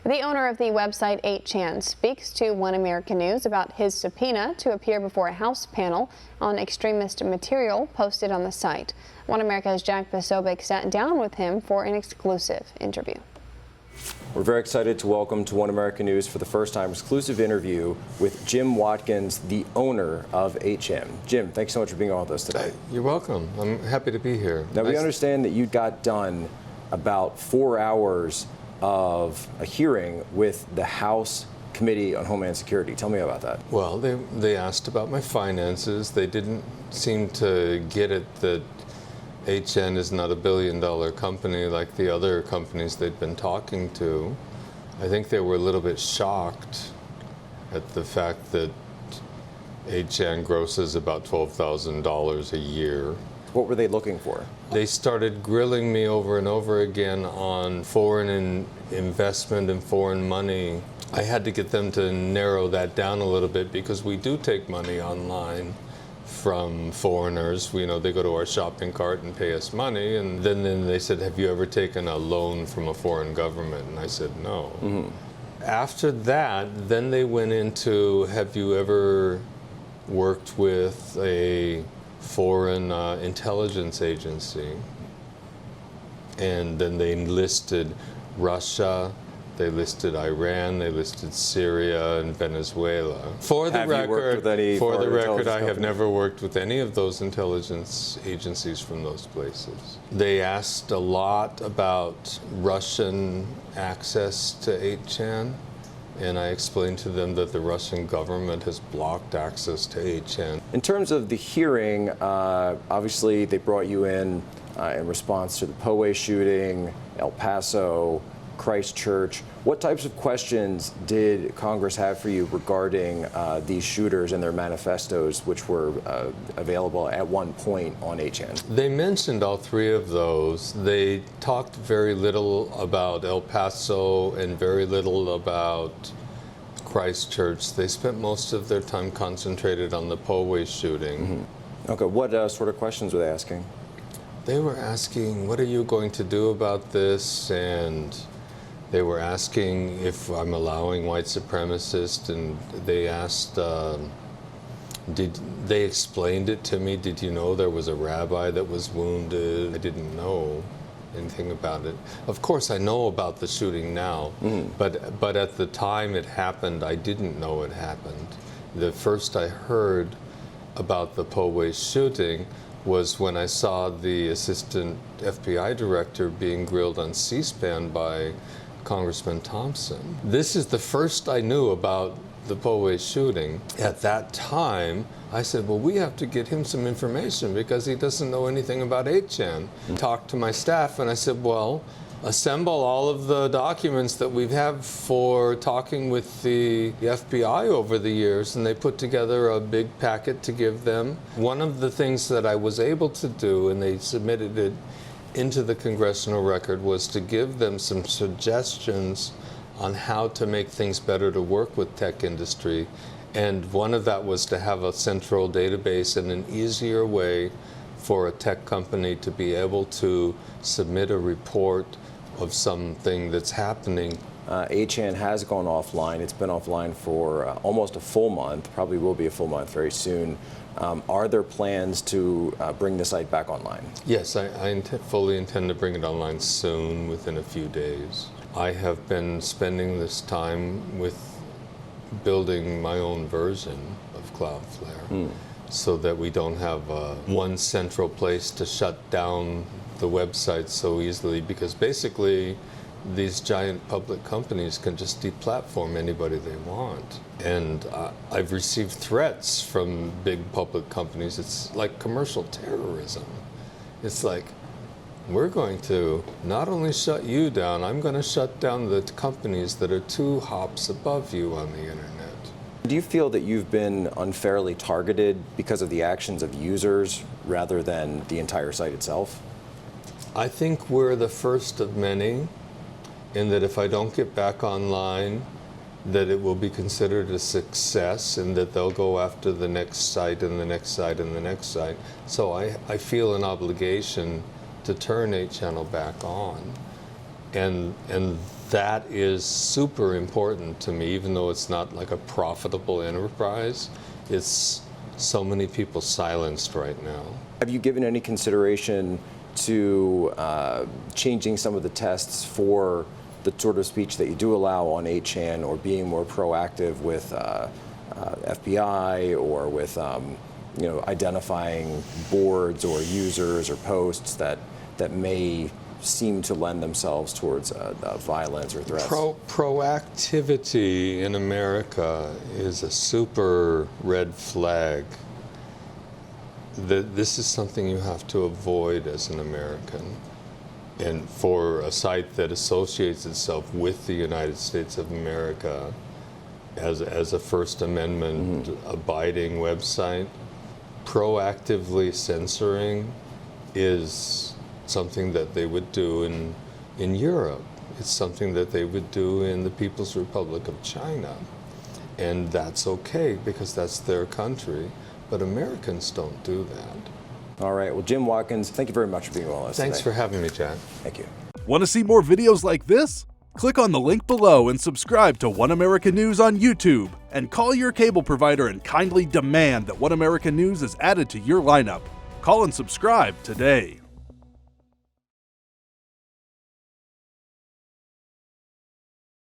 The owner of the website 8chan speaks to One American News about his subpoena to appear before a House panel on extremist material posted on the site. One America's Jack Posobiec sat down with him for an exclusive interview. We're very excited to welcome to One American News for the first time exclusive interview with Jim Watkins, the owner of 8chan. Jim, thanks so much for being on with us today. You're welcome. I'm happy to be here. Now, we understand that you got done about 4 hours of a hearing with the House Committee on Homeland Security. Tell me about that. Well, they asked about my finances. They didn't seem to get it that 8chan is not a billion-dollar company like the other companies they'd been talking to. I think they were a little bit shocked at the fact that 8chan grosses about $12,000 a year. What were they looking for? They started grilling me over and over again on foreign investment and foreign money. I had to get them to narrow that down a little bit because we do take money online from foreigners. You know, they go to our shopping cart and pay us money, and then they said, have you ever taken a loan from a foreign government? And I said, no. Mm-hmm. After that, then they went into, have you ever worked with a foreign intelligence agency? And then they listed Russia, they listed Iran, they listed Syria and Venezuela. For the record, I have never worked with any of those intelligence agencies from those places. They asked a lot about Russian access to 8chan. And I explained to them that the Russian government has blocked access to 8chan. In terms of the hearing, obviously they brought you in response to the Poway shooting, El Paso, Christchurch. What types of questions did Congress have for you regarding these shooters and their manifestos, which were available at one point on 8chan? They mentioned all three of those. They talked very little about El Paso and very little about Christchurch. They spent most of their time concentrated on the Poway shooting. Mm-hmm. Okay, what sort of questions were they asking? They were asking, what are you going to do about this? And they were asking if I'm allowing white supremacists, and they asked, they explained it to me. Did you know there was a rabbi that was wounded? I didn't know anything about it. Of course, I know about the shooting now, but at the time it happened, I didn't know it happened. The first I heard about the Poway shooting was when I saw the assistant FBI director being grilled on C-SPAN by Congressman Thompson. This is the first I knew about the Poway shooting. At that time, I said, well, we have to get him some information because he doesn't know anything about 8chan. Talked to my staff and I said, well, assemble all of the documents that we have for talking with the FBI over the years, and they put together a big packet to give them. One of the things that I was able to do, and they submitted it into the congressional record, was to give them some suggestions on how to make things better to work with tech industry. And one of that was to have a central database and an easier way for a tech company to be able to submit a report of something that's happening. 8chan has gone offline. It's been offline for almost a full month, probably will be a full month very soon. Are there plans to bring the site back online? Yes, I fully intend to bring it online soon, within a few days. I have been spending this time with building my own version of Cloudflare so that we don't have one central place to shut down the website so easily, because basically these giant public companies can just deplatform anybody they want. And I've received threats from big public companies. It's like commercial terrorism. It's like, we're going to not only shut you down, I'm going to shut down the companies that are 2 hops above you on the internet. Do you feel that you've been unfairly targeted because of the actions of users rather than the entire site itself? I think we're the first of many, in that if I don't get back online, that it will be considered a success and that they'll go after the next site and the next site and the next site. So I feel an obligation to turn 8channel back on. And that is super important to me, even though it's not like a profitable enterprise. It's so many people silenced right now. Have you given any consideration to changing some of the tests for the sort of speech that you do allow on 8chan, or being more proactive with FBI, or with identifying boards or users or posts that may seem to lend themselves towards violence or threats? Proactivity in America is a super red flag. This is something you have to avoid as an American. And for a site that associates itself with the United States of America as a First Amendment abiding website, proactively censoring is something that they would do in Europe. It's something that they would do in the People's Republic of China. And that's okay, because that's their country. But Americans don't do that. All right. Well, Jim Watkins, thank you very much for being with us Thanks today. for having me, Jack. Thank you. Want to see more videos like this? Click on the link below and subscribe to One America News on YouTube. And call your cable provider and kindly demand that One America News is added to your lineup. Call and subscribe today.